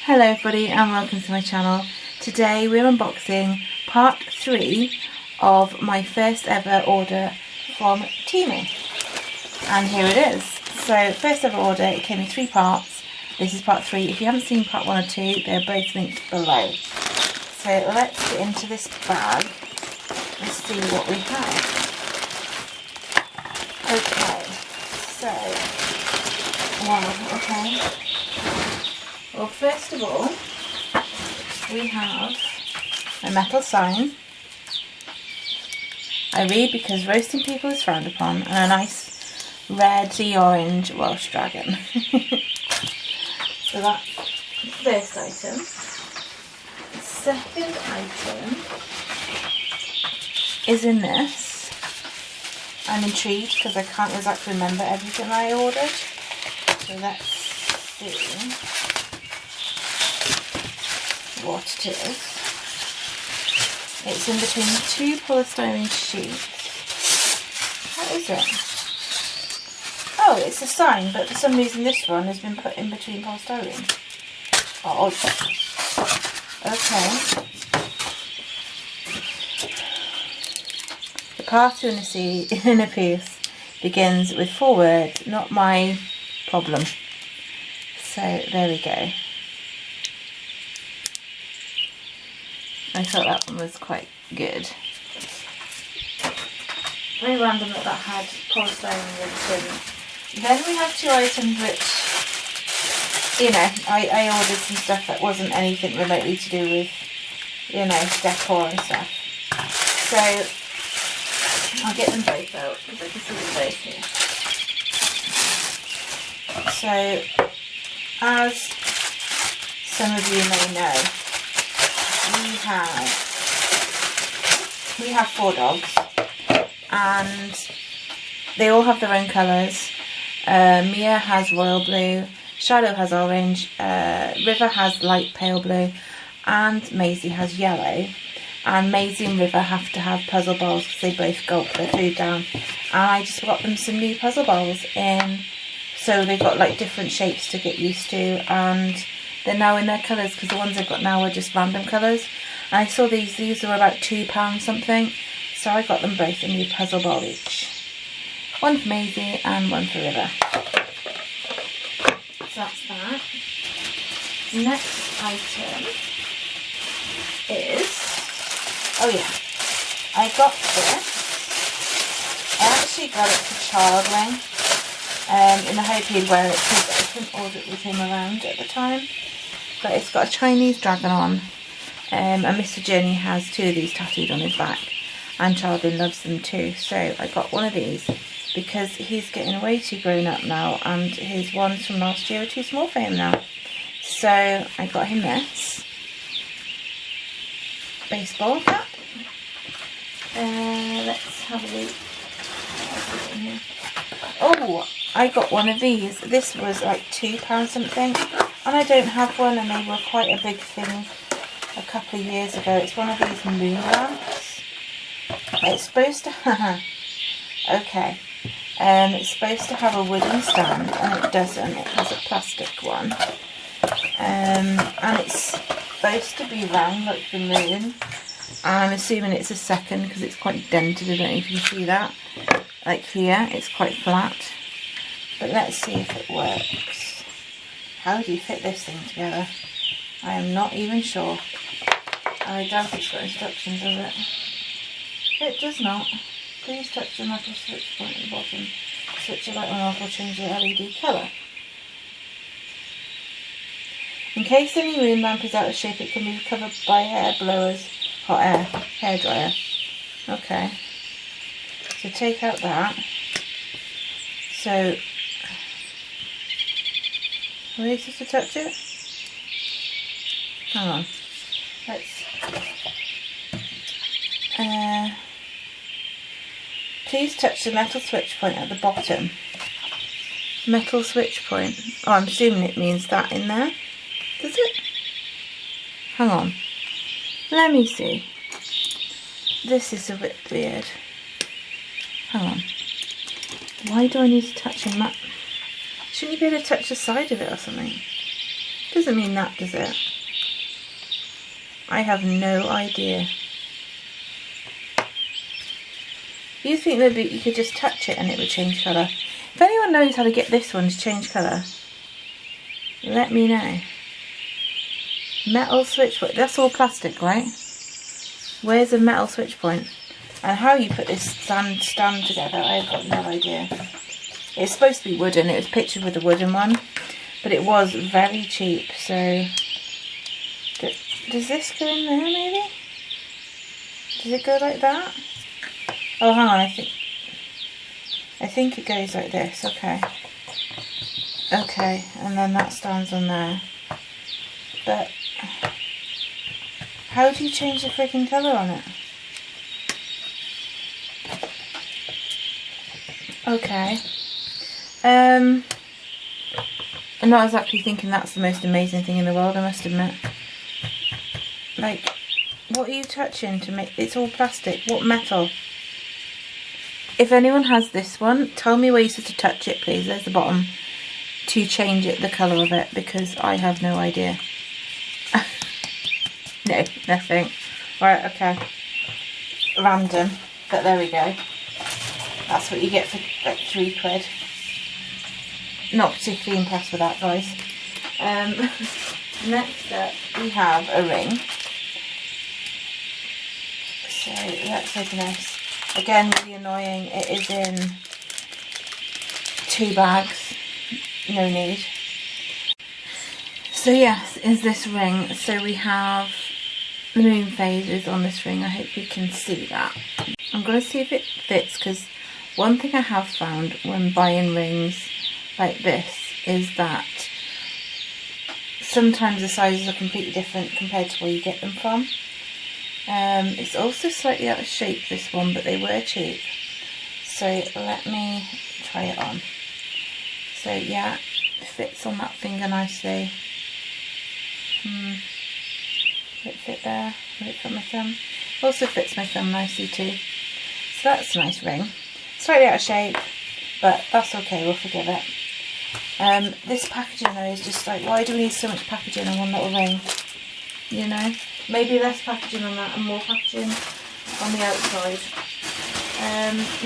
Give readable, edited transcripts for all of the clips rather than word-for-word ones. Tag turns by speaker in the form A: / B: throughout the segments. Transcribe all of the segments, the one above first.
A: Hello everybody and welcome to my channel. Today we're unboxing part 3 of my first ever order from Temu. And here it is. So first ever order, it came in 3 parts. This is part 3. If you haven't seen part 1 or 2, they're both linked below. So let's get into this bag and see what we have. Okay, so, wow, okay. Well, first of all, we have a metal sign. I read because roasting people is frowned upon, and a nice reddy orange Welsh dragon. So that's the first item. The second item is in this. I'm intrigued because I can't exactly remember everything I ordered. So let's see what it is. It's in between 2 polystyrene sheets. What is it? Oh, it's a sign, but for some reason this one has been put in between polystyrene. Oh, okay. The part in a piece begins with 4 words, not my problem. So there we go. I thought that one was quite good. Very random that had polystyrene in. Then we have 2 items which, you know, I ordered some stuff that wasn't anything remotely to do with, you know, decor and stuff. So I'll get them both out because I can see them both here. So, as some of you may know, we have 4 dogs, and they all have their own colours. Mia has royal blue, Shadow has orange, River has light pale blue, and Maisie has yellow. And Maisie and River have to have puzzle balls because they both gulp their food down. And I just got them some new puzzle balls in, so they've got like different shapes to get used to, and they're now in their colours because the ones I've got now are just random colours. And I saw these were about £2 something, so I got them both a new puzzle ball each. One for Maisie and one for River. So that's that. Next item is, oh yeah, I got this. I actually got it for Child Wing, in the hope he'd wear it because I couldn't order it with him around at the time. But it's got a Chinese dragon on, and Mr. Journey has 2 of these tattooed on his back, and Children loves them too. So I got one of these because he's getting way too grown up now, and his ones from last year are too small for him now. So I got him this baseball cap. Let's have a look. Oh, I got one of these. This was like £2 something, and I don't have one, and they were quite a big thing a couple of years ago. It's one of these moon lamps. It's supposed to have, okay, it's supposed to have a wooden stand, and it doesn't. It has a plastic one, and it's supposed to be round like the moon. I'm assuming it's a second because it's quite dented. I don't know if you can see that. Like here, it's quite flat. But let's see if it works. How do you fit this thing together? I am not even sure. I doubt it's got instructions, does it? It does not. Please touch the metal switch point at the bottom. Switch the light on off or change the LED colour. In case any moon lamp is out of shape, it can be covered by hair blowers, hot air, hairdryer. Okay. So take out that. So, are you supposed to touch it? Hang on. Let's. Please touch the metal switch point at the bottom. Metal switch point. Oh, I'm assuming it means that in there. Does it? Hang on. Let me see. This is a bit weird. Hang on. Why do I need to touch him that? Shouldn't you be able to touch the side of it or something? Doesn't mean that, does it? I have no idea. You think maybe you could just touch it and it would change colour? If anyone knows how to get this one to change colour, let me know. Metal switch point. That's all plastic, right? Where's the metal switch point? And how you put this stand together, I've got no idea. It's supposed to be wooden. It was pictured with a wooden one, but it was very cheap. So, does this go in there maybe? Does it go like that? Oh, hang on. I think it goes like this. Okay. Okay, and then that stands on there. But how do you change the freaking colour on it? Okay. I'm not exactly thinking that's the most amazing thing in the world, I must admit. Like, what are you touching to make... It's all plastic. What metal? If anyone has this one, tell me where you're supposed to touch it, please. There's the bottom. To change it, the colour of it, because I have no idea. No, nothing. Right, okay. Random, but there we go. That's what you get for like £3. Not particularly impressed with that, guys. Next up, we have a ring. So let's open this. Again, really annoying. It is in 2 bags. No need. So yes, is this ring. So we have the moon phases on this ring. I hope you can see that. I'm going to see if it fits, because one thing I have found when buying rings like this is that sometimes the sizes are completely different compared to where you get them from. It's also slightly out of shape, this one, but they were cheap. So let me try it on. So yeah, it fits on that finger nicely. Will it fit there? Will it fit my thumb? Also fits my thumb nicely too. So that's a nice ring. Slightly out of shape, but that's okay, we'll forgive it. This packaging though is just like, why do we need so much packaging on one little ring? You know? Maybe less packaging on that and more packaging on the outside.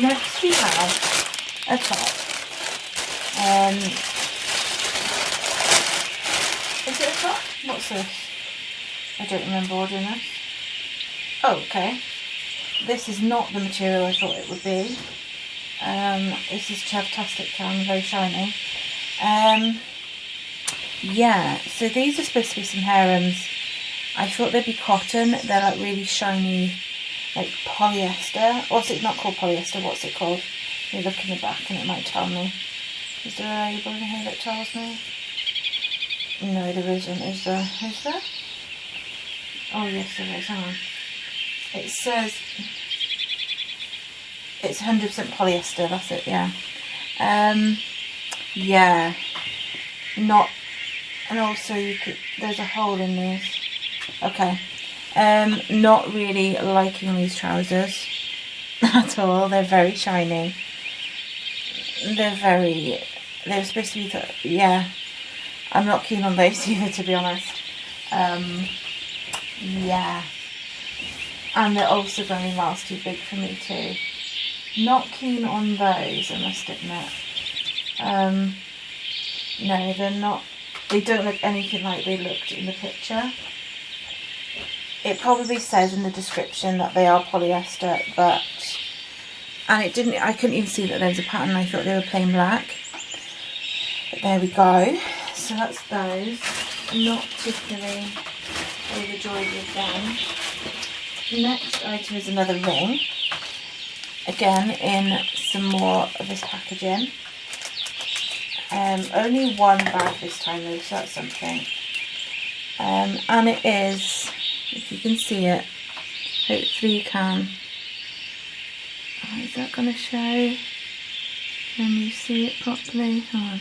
A: Next we have a top. Is it a top? What's this? I don't remember ordering this. Oh, okay. This is not the material I thought it would be. This is Chavtastic Tan, very shiny. Yeah, so these are supposed to be some harems. I thought they'd be cotton. They're like really shiny, like polyester. What's it not called polyester? What's it called? You look in the back and it might tell me. Is there a label in here that tells me? No, there isn't. Is there? Is there? Oh yes, there is. Hang on. It says it's 100% polyester. That's it. Yeah. Yeah. Not. And also, you could. There's a hole in these. Okay. Not really liking these trousers at all. They're very shiny. They're supposed to be, yeah. I'm not keen on those either, to be honest. Yeah. And they're also very miles too big for me too. Not keen on those, I must admit. No, they're not. They don't look anything like they looked in the picture. It probably says in the description that they are polyester, but I couldn't even see that there was a pattern. I thought they were plain black. But there we go. So that's those. Not particularly overjoyed with them. Next item is another ring. Again in some more of this packaging. Only one bag this time though, so that's something. And it is, if you can see it, hopefully you can. Oh, is that going to show? Can you see it properly? Hold on.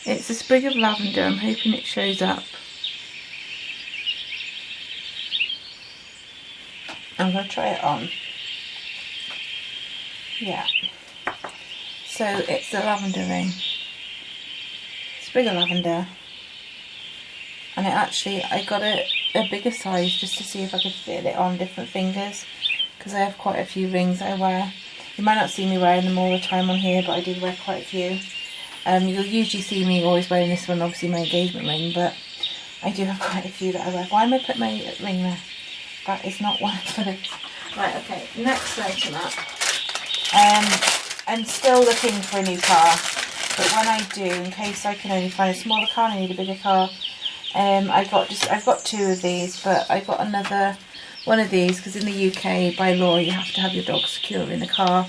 A: It's a sprig of lavender. I'm hoping it shows up. I'm going to try it on. Yeah. So it's a lavender ring. It's sprig of lavender. And it actually, I got a bigger size just to see if I could fit it on different fingers, because I have quite a few rings I wear. You might not see me wearing them all the time on here, but I do wear quite a few. You'll usually see me always wearing this one, obviously my engagement ring, but I do have quite a few that I wear. Why am I putting my ring there? That is not one of those. Right, okay, next item up. I'm still looking for a new car, but when I do, in case I can only find a smaller car and I need a bigger car, I've got two of these, but I got another one of these because in the UK by law you have to have your dog secure in the car.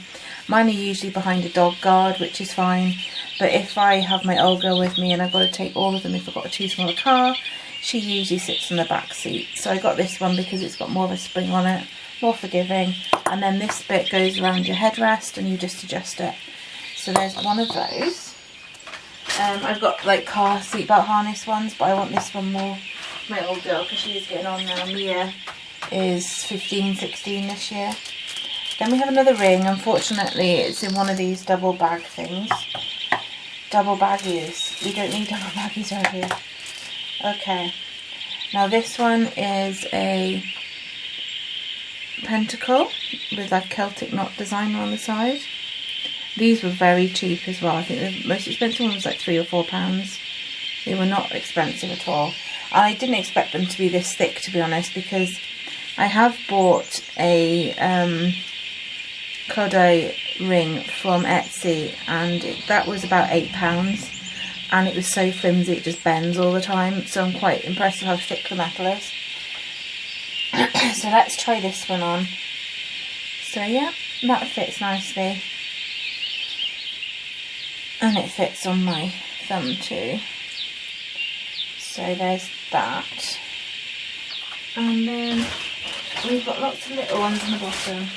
A: Mine are usually behind a dog guard, which is fine, but if I have my old girl with me and I've got to take all of them, if I've got a too small car, she usually sits in the back seat. So I got this one because it's got more of a spring on it, more forgiving, and then this bit goes around your headrest and you just adjust it. So there's one of those. I've got like car seatbelt harness ones, but I want this one more for my old girl because she is getting on now. Mia is 15, 16 this year. Then we have another ring. Unfortunately, it's in one of these double bag things. Double baggies. We don't need double baggies right here. Okay. Now this one is a pentacle with like Celtic knot design on the side. These were very cheap as well. I think the most expensive one was like £3 or £4. They were not expensive at all. I didn't expect them to be this thick, to be honest, because I have bought a Kodai ring from Etsy, and that was about £8, and it was so flimsy it just bends all the time. So I'm quite impressed with how thick the metal is. So let's try this one on. So yeah, that fits nicely. And it fits on my thumb too. So there's that. And then we've got lots of little ones on the bottom.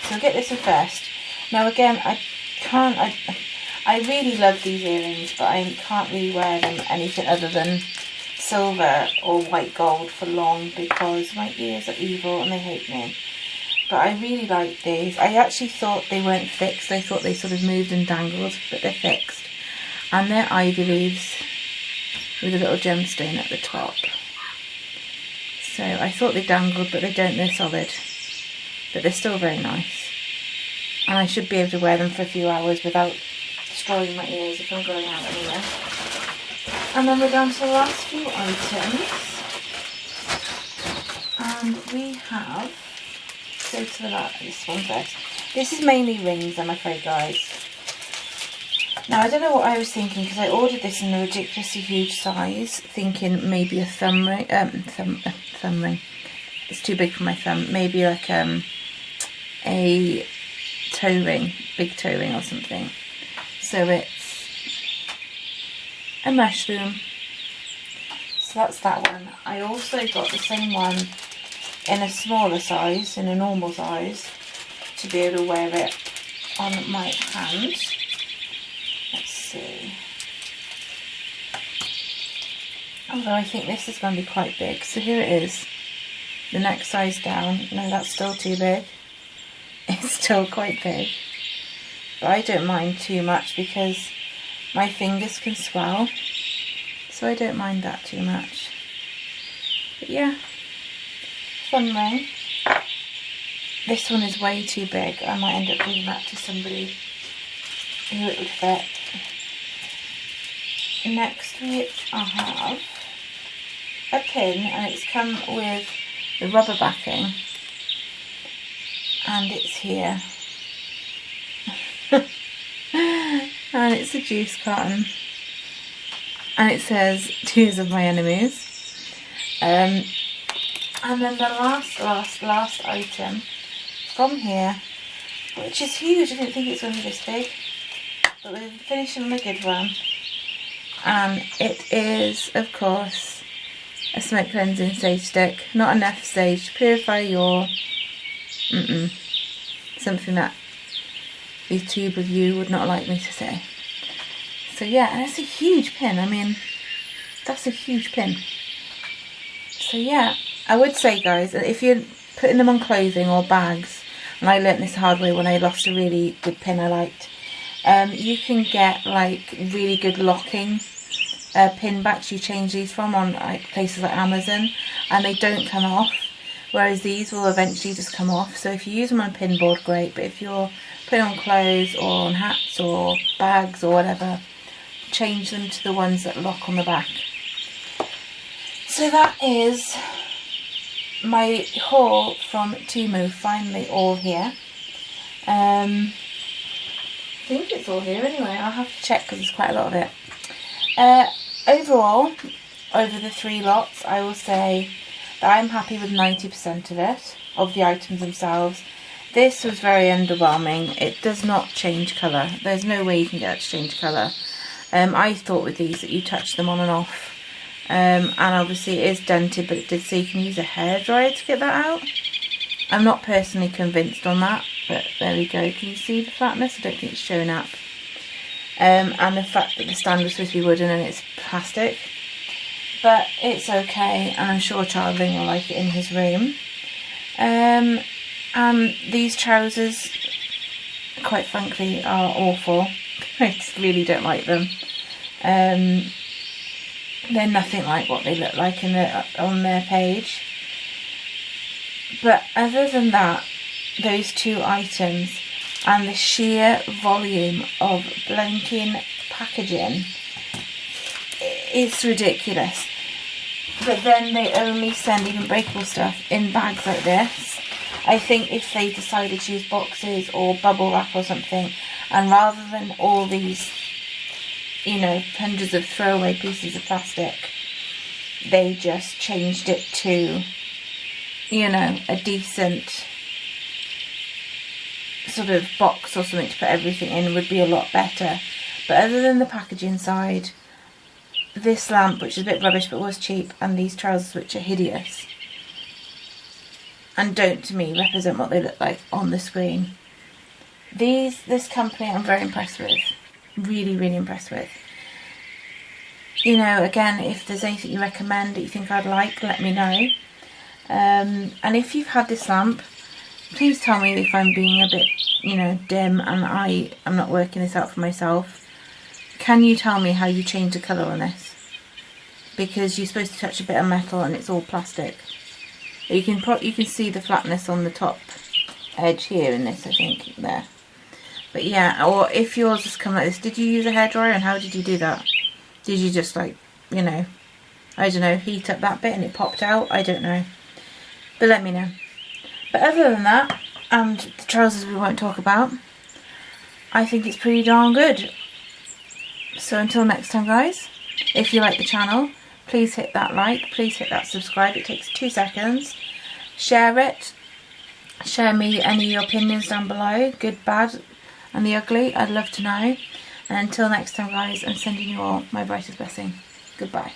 A: So I'll get this one first. Now again, I really love these earrings, but I can't really wear them anything other than silver or white gold for long because my ears are evil and they hate me. But I really like these. I actually thought they weren't fixed. I thought they sort of moved and dangled, but they're fixed. And they're ivy leaves with a little gemstone at the top. So I thought they dangled, but they don't. They're solid. But they're still very nice. And I should be able to wear them for a few hours without destroying my ears if I'm going out anywhere. And then we're down to the last few items. And we have... Go to this one first. This is mainly rings, I'm afraid, guys. Now I don't know what I was thinking because I ordered this in a ridiculously huge size, thinking maybe a thumb ring. Thumb ring. It's too big for my thumb. Maybe like a toe ring, big toe ring or something. So it's a mushroom. So that's that one. I also got the same one in a smaller size, in a normal size, to be able to wear it on my hand. Let's see. Although I think this is going to be quite big. So here it is. The next size down. No, that's still too big. It's still quite big. But I don't mind too much because my fingers can swell. So I don't mind that too much. But yeah. Fun ring. This one is way too big. I might end up giving that to somebody who it would fit. Next I have a pin, and it's come with the rubber backing, and it's here. And it's a juice carton, and it says "Tears of My Enemies." And then the last item from here, which is huge. I didn't think it's going to be this big, but we're finishing on a good one. And it is, of course, a smoke cleansing sage stick. Not enough sage to purify your... Something that these tube of you would not like me to say. So yeah, and it's a huge pin. I mean, that's a huge pin. So yeah, I would say, guys, if you're putting them on clothing or bags, and I learnt this the hard way when I lost a really good pin I liked, you can get like really good locking pin backs you change these from on like places like Amazon, and they don't come off, whereas these will eventually just come off. So if you use them on a pin board, great, but if you're putting on clothes or on hats or bags or whatever, change them to the ones that lock on the back. So that is my haul from Temu, finally all here. I think it's all here anyway, I'll have to check because there's quite a lot of it. Overall, over the 3 lots, I will say that I'm happy with 90% of it, of the items themselves. This was very underwhelming. It does not change colour. There's no way you can get it to change colour. I thought with these that you touch them on and off. And obviously it is dented, but it did say you can use a hairdryer to get that out. I'm not personally convinced on that, but there we go. Can you see the flatness? I don't think it's showing up. And the fact that the stand was supposed to be wooden and it's plastic. But it's okay, and I'm sure Charlie will like it in his room. And these trousers, quite frankly, are awful. I just really don't like them. They're nothing like what they look like on their page. But other than that, those 2 items and the sheer volume of blanking packaging, it's ridiculous. But then they only send even breakable stuff in bags like this. I think if they decided to use boxes or bubble wrap or something, and rather than all these, you know, hundreds of throwaway pieces of plastic, they just changed it to, you know, a decent sort of box or something to put everything in, would be a lot better. But other than the packaging side, this lamp, which is a bit rubbish but was cheap, and these trousers, which are hideous and don't to me represent what they look like on the screen. This company I'm very impressed with. Really, really impressed with. You know, again, if there's anything you recommend that you think I'd like, let me know. And if you've had this lamp, please tell me if I'm being a bit, you know, dim and I'm not working this out for myself. Can you tell me how you change the colour on this? Because you're supposed to touch a bit of metal and it's all plastic. You can see the flatness on the top edge here in this, I think, there. But yeah, or if yours has come like this, did you use a hairdryer and how did you do that? Did you just, like, you know, I don't know, heat up that bit and it popped out? I don't know. But let me know. But other than that, and the trousers we won't talk about, I think it's pretty darn good. So until next time, guys, if you like the channel, please hit that like, please hit that subscribe. It takes 2 seconds. Share it. Share me any of your opinions down below, good, bad, and the ugly. I'd love to know. And until next time, guys, I'm sending you all my brightest blessing. Goodbye.